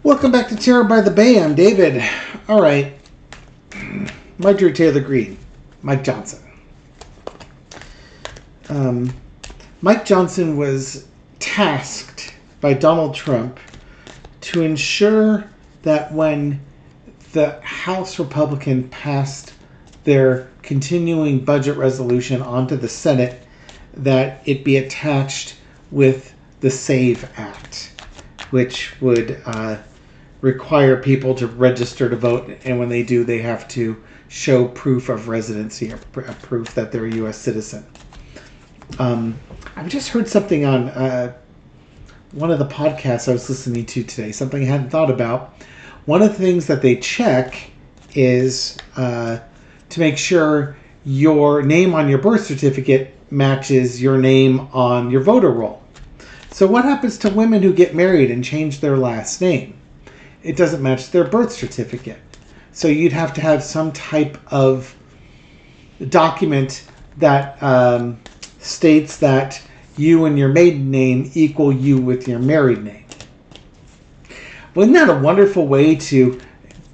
Welcome back to Terror by the Bay. I'm David. All right. Marjorie Taylor Greene. Mike Johnson. Mike Johnson was tasked by Donald Trump to ensure that when the House Republican passed their continuing budget resolution onto the Senate, that it be attached with the SAVE Act, which would require people to register to vote, and when they do, they have to show proof of residency or proof that they're a U.S. citizen. I've just heard something on one of the podcasts I was listening to today, something I hadn't thought about. One of the things that they check is to make sure your name on your birth certificate matches your name on your voter roll. So what happens to women who get married and change their last name? It doesn't match their birth certificate. So you'd have to have some type of document that states that you and your maiden name equal you with your married name. Wasn't that a wonderful way to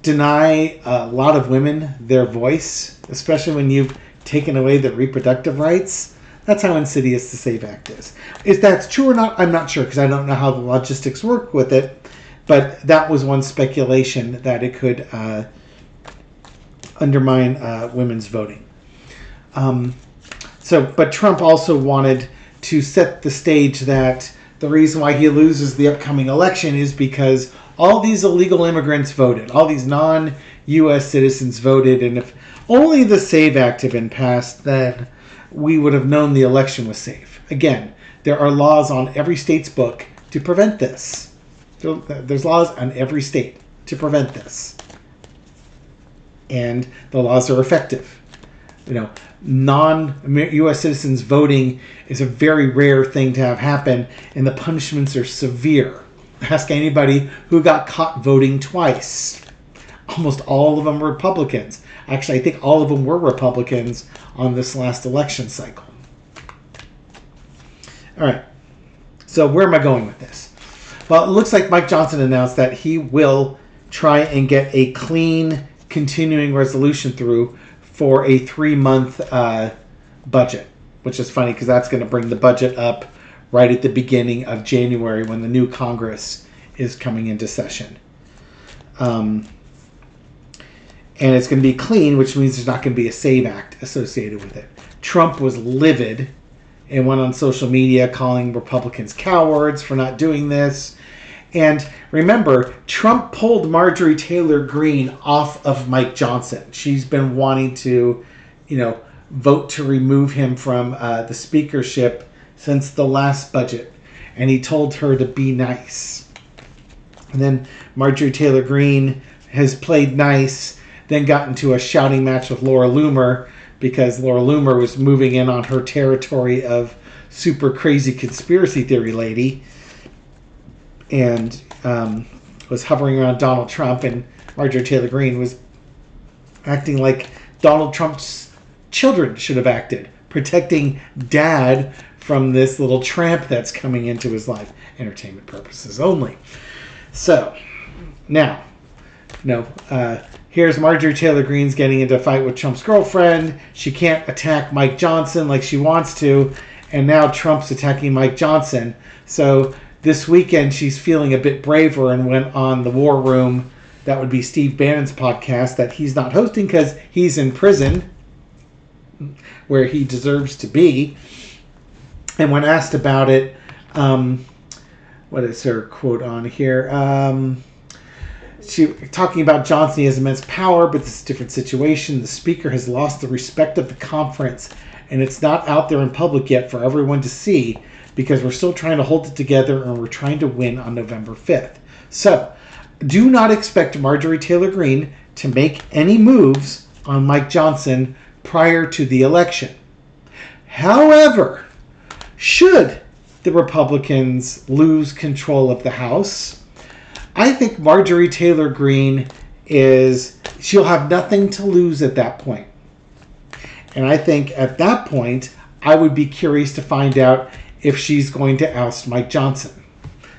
deny a lot of women their voice, especially when you've taken away their reproductive rights? That's how insidious the SAVE Act is. If that's true or not, I'm not sure, because I don't know how the logistics work with it. But that was one speculation, that it could undermine women's voting. But Trump also wanted to set the stage that the reason why he loses the upcoming election is because all these illegal immigrants voted. All these non-U.S. citizens voted. And if only the SAVE Act had been passed, then we would have known the election was safe. Again, there are laws on every state's book to prevent this. There's laws on every state to prevent this. And the laws are effective. Non-U.S. citizens voting is a very rare thing to have happen, and the punishments are severe. Ask anybody who got caught voting twice. Almost all of them were Republicans. Actually, I think all of them were Republicans on this last election cycle. All right. So where am I going with this? Well, it looks like Mike Johnson announced that he will try and get a clean continuing resolution through for a 3-month budget, which is funny because that's going to bring the budget up right at the beginning of January when the new Congress is coming into session. And it's going to be clean, which means there's not going to be a SAVE Act associated with it. Trump was livid and went on social media calling Republicans cowards for not doing this. And remember, Trump pulled Marjorie Taylor Greene off of Mike Johnson. She's been wanting to, vote to remove him from the speakership since the last budget. And he told her to be nice. And then Marjorie Taylor Greene has played nice, then got into a shouting match with Laura Loomer, because Laura Loomer was moving in on her territory of super crazy conspiracy theory lady, and was hovering around Donald Trump, and Marjorie Taylor Greene was acting like Donald Trump's children should have acted, protecting Dad from this little tramp that's coming into his life. Entertainment purposes only. So, now, here's Marjorie Taylor Greene's getting into a fight with Trump's girlfriend. She can't attack Mike Johnson like she wants to. And now Trump's attacking Mike Johnson. So this weekend she's feeling a bit braver and went on the War Room. That would be Steve Bannon's podcast that he's not hosting because he's in prison where he deserves to be. And when asked about it, what is her quote on here? She talking about Johnson, he has immense power, but this is a different situation. The speaker has lost the respect of the conference, and it's not out there in public yet for everyone to see because we're still trying to hold it together and we're trying to win on November 5th. So, do not expect Marjorie Taylor Greene to make any moves on Mike Johnson prior to the election. However, should the Republicans lose control of the House, I think Marjorie Taylor Greene she'll have nothing to lose at that point. And I think at that point, I would be curious to find out if she's going to oust Mike Johnson.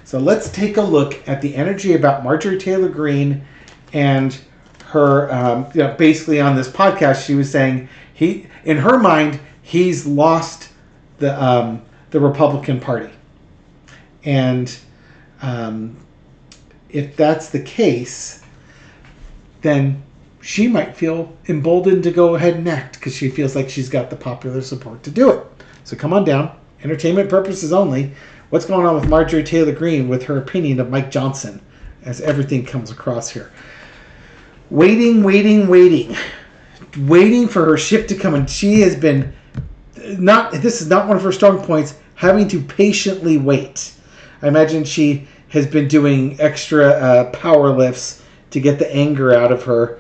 So let's take a look at the energy about Marjorie Taylor Greene and her, basically on this podcast, she was saying in her mind, he's lost the Republican Party. And if that's the case, then she might feel emboldened to go ahead and act because she feels like she's got the popular support to do it. So come on down. Entertainment purposes only. What's going on with Marjorie Taylor Greene with her opinion of Mike Johnson as everything comes across here? Waiting for her ship to come. And she has been this is not one of her strong points, having to patiently wait. I imagine she has been doing extra power lifts to get the anger out of her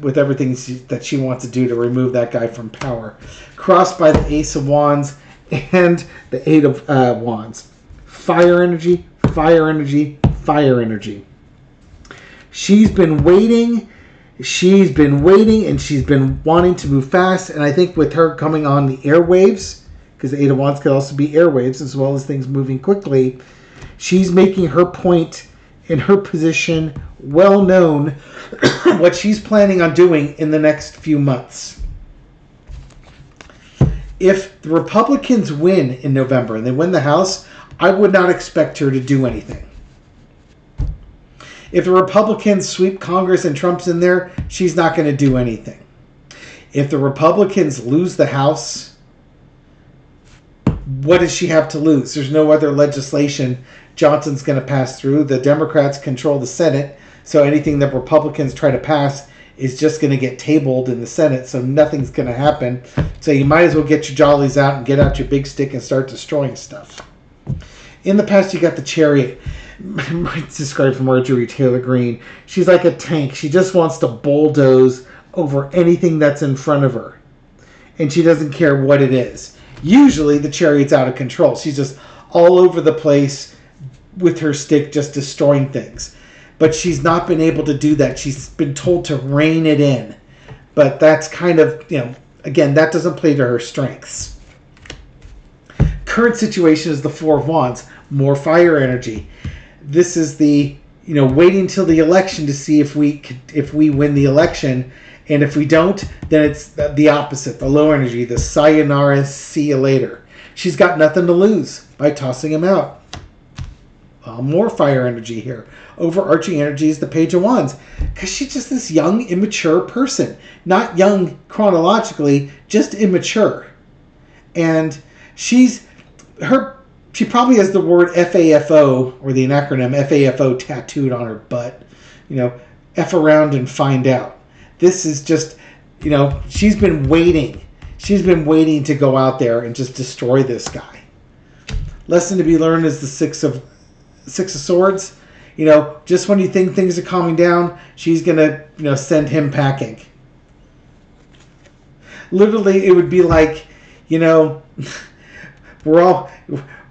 with everything that she wants to do to remove that guy from power. Crossed by the Ace of Wands and the Eight of Wands. Fire energy, fire energy, fire energy. She's been waiting, and she's been wanting to move fast, and I think with her coming on the airwaves, because the Eight of Wands could also be airwaves as well as things moving quickly, she's making her point in her position well known what she's planning on doing in the next few months. If the Republicans win in November and they win the House, I would not expect her to do anything. If the Republicans sweep Congress and Trump's in there, she's not going to do anything. If the Republicans lose the House, what does she have to lose? There's no other legislation Johnson's going to pass through. The Democrats control the Senate, so anything that Republicans try to pass is just going to get tabled in the Senate, so nothing's going to happen. So you might as well get your jollies out and get out your big stick and start destroying stuff. In the past, you got the Chariot. It's described from Marjorie Taylor Greene. She's like a tank. She just wants to bulldoze over anything that's in front of her. And she doesn't care what it is. Usually the Chariot's out of control. She's just all over the place with her stick, just destroying things. But she's not been able to do that. She's been told to rein it in. But that's kind of, again, that doesn't play to her strengths. Current situation is the Four of Wands. More fire energy. This is the, waiting till the election to see if we win the election. And if we don't, then it's the opposite, the low energy, the sayonara, see you later. She's got nothing to lose by tossing him out. More fire energy here. Overarching energy is the Page of Wands. Because she's just this young, immature person. Not young chronologically, just immature. And she probably has the word FAFO, or the acronym FAFO tattooed on her butt. F around and find out. This is just, she's been waiting. She's been waiting to go out there and just destroy this guy. Lesson to be learned is the Six of Swords. Just when you think things are calming down, she's going to, send him packing. Literally, it would be like, we're all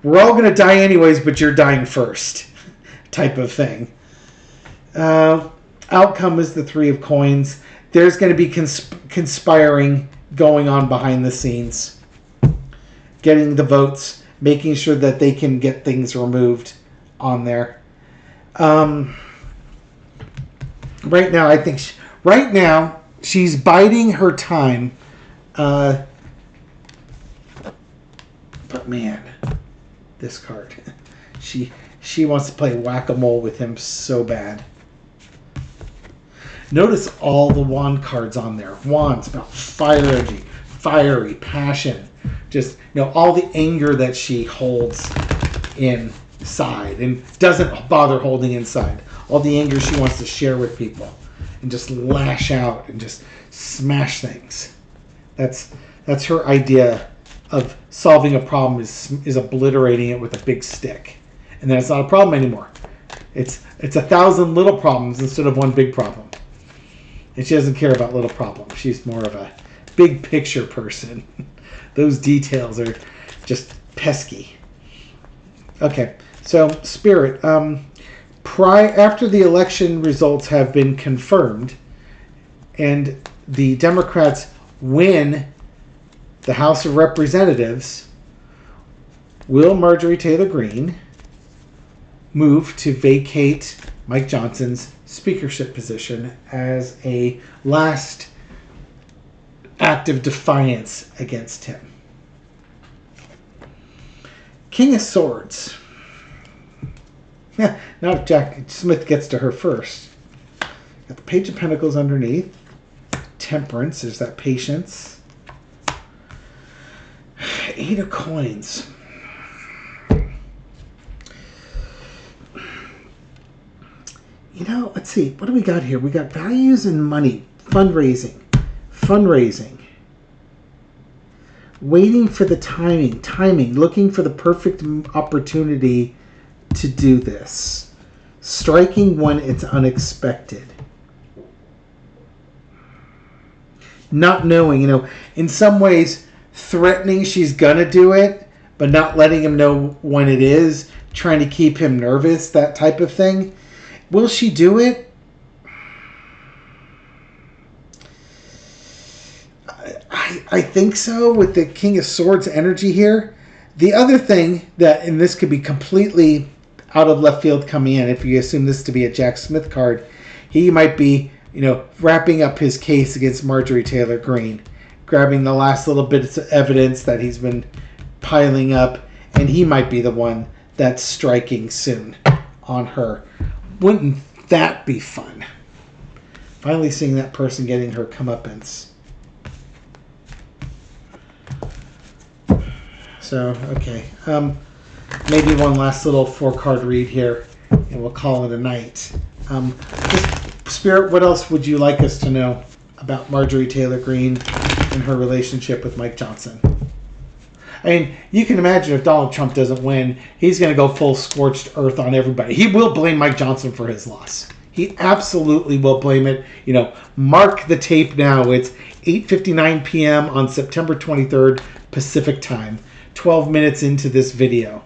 going to die anyways, but you're dying first type of thing. Outcome is the Three of Coins. There's going to be conspiring going on behind the scenes. Getting the votes, making sure that they can get things removed on there. Right now, she's biding her time. But man, this card. She wants to play whack-a-mole with him so bad. Notice all the wand cards on there. Wands about fire energy, fiery, passion. Just, all the anger that she holds inside and doesn't bother holding inside. All the anger she wants to share with people and just lash out and just smash things. That's her idea of solving a problem is obliterating it with a big stick. And then it's not a problem anymore. It's 1,000 little problems instead of one big problem. And she doesn't care about little problems. She's more of a big picture person. Those details are just pesky. Okay, so Spirit. After the election results have been confirmed and the Democrats win the House of Representatives, will Marjorie Taylor Greene move to vacate Mike Johnson's speakership position as a last act of defiance against him. King of Swords. Yeah, now Jack Smith gets to her first. Got the Page of Pentacles underneath. Temperance, there's that patience. Eight of Coins. You know, let's see. What do we got here? We got values and money. Fundraising. Waiting for the timing. Looking for the perfect opportunity to do this. Striking when it's unexpected. Not knowing, in some ways threatening she's gonna do it, but not letting him know when it is, trying to keep him nervous, that type of thing. Will she do it? I think so, with the King of Swords energy here. The other thing that, and this could be completely out of left field coming in, if you assume this to be a Jack Smith card, he might be, wrapping up his case against Marjorie Taylor Greene, grabbing the last little bits of evidence that he's been piling up, and he might be the one that's striking soon on her. Wouldn't that be fun? Finally seeing that person getting her comeuppance. So, okay. Maybe one last little 4-card read here, and we'll call it a night. Spirit, what else would you like us to know about Marjorie Taylor Greene and her relationship with Mike Johnson? I mean, you can imagine if Donald Trump doesn't win, he's going to go full scorched earth on everybody. He will blame Mike Johnson for his loss. He absolutely will blame it. Mark the tape now. It's 8:59 p.m. on September 23rd, Pacific time. 12 minutes into this video.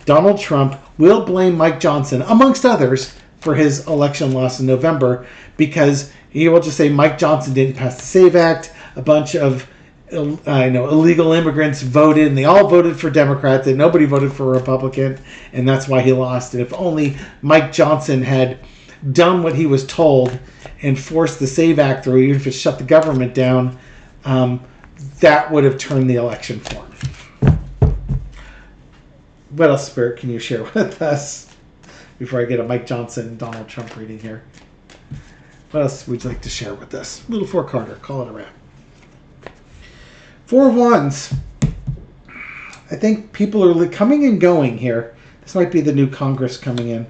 Donald Trump will blame Mike Johnson, amongst others, for his election loss in November, because he will just say Mike Johnson didn't pass the SAVE Act. A bunch of illegal immigrants voted, and they all voted for Democrats, and nobody voted for a Republican, and that's why he lost. And if only Mike Johnson had done what he was told and forced the SAVE Act through, even if it shut the government down, that would have turned the election for him. What else, Spirit, can you share with us before I get a Mike Johnson, Donald Trump reading here? What else would you like to share with us? A little 4-carder. Call it a wrap. 4 of Wands. I think people are coming and going here. This might be the new Congress coming in.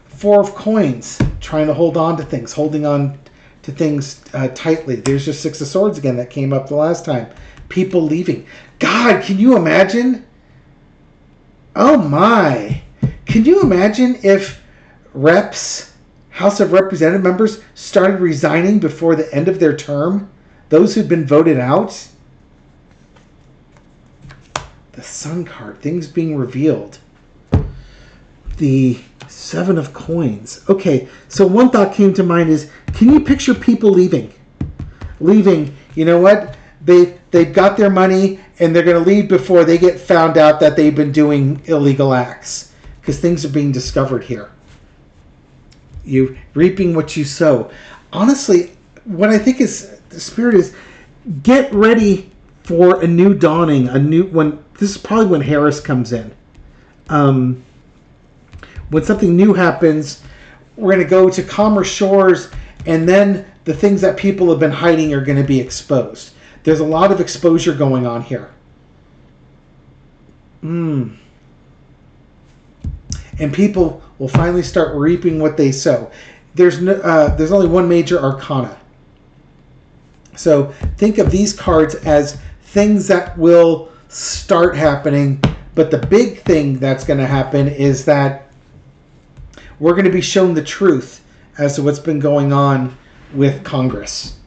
4 of Coins. Trying to hold on to things. Holding on to things tightly. There's your 6 of Swords again that came up the last time. People leaving. God, can you imagine? Oh my. Can you imagine if House of Representative members started resigning before the end of their term? Those who'd been voted out? The Sun card. Things being revealed. The 7 of Coins. Okay, so one thought came to mind is, can you picture people leaving? You know what? They've got their money, and they're going to leave before they get found out that they've been doing illegal acts. Because things are being discovered here. You're reaping what you sow. Honestly, what I think is the spirit is, get ready for a new dawning. This is probably when Harris comes in. When something new happens, we're going to go to calmer shores, and then the things that people have been hiding are going to be exposed. There's a lot of exposure going on here. And people will finally start reaping what they sow. There's only one major arcana. So think of these cards as things that will start happening. But the big thing that's going to happen is that we're going to be shown the truth as to what's been going on with Congress,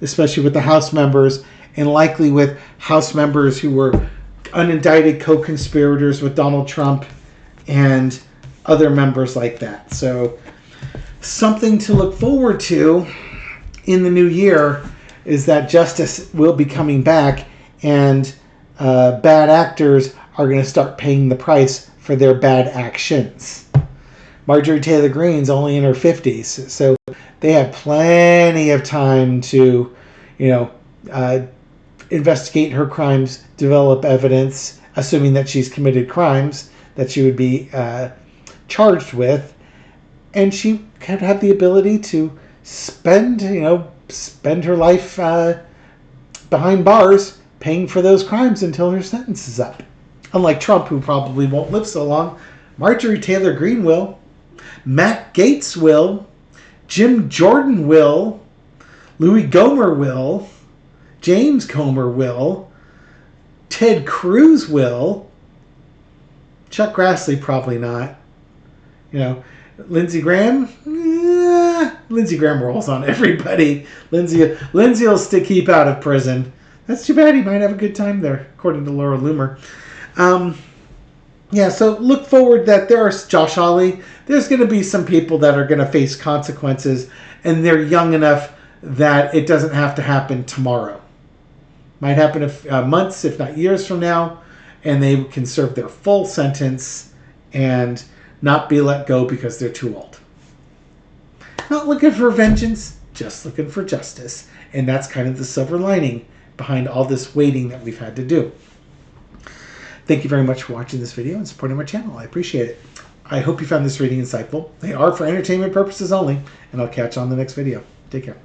especially with the House members, and likely with House members who were unindicted co-conspirators with Donald Trump and other members like that. So something to look forward to in the new year is that justice will be coming back, and bad actors are going to start paying the price for their bad actions. Marjorie Taylor Greene's only in her 50s, so they have plenty of time to, you know, investigate her crimes, develop evidence, assuming that she's committed crimes that she would be charged with, and she could have the ability to spend her life behind bars, paying for those crimes until her sentence is up. Unlike Trump, who probably won't live so long, Marjorie Taylor Greene will. Matt Gaetz will. Jim Jordan will. Louis Gohmert will. James Comer will. Ted Cruz will. Chuck Grassley probably not. Lindsey Graham? Lindsey Graham rolls on everybody. Lindsey will keep out of prison. That's too bad. He might have a good time there, according to Laura Loomer. So look forward that there's Josh Hawley. There's going to be some people that are going to face consequences, and they're young enough that it doesn't have to happen tomorrow. Might happen if months, if not years from now, and they can serve their full sentence and not be let go because they're too old. Not looking for vengeance, just looking for justice. And that's kind of the silver lining behind all this waiting that we've had to do. Thank you very much for watching this video and supporting my channel. I appreciate it. I hope you found this reading insightful. They are for entertainment purposes only, and I'll catch you on the next video. Take care.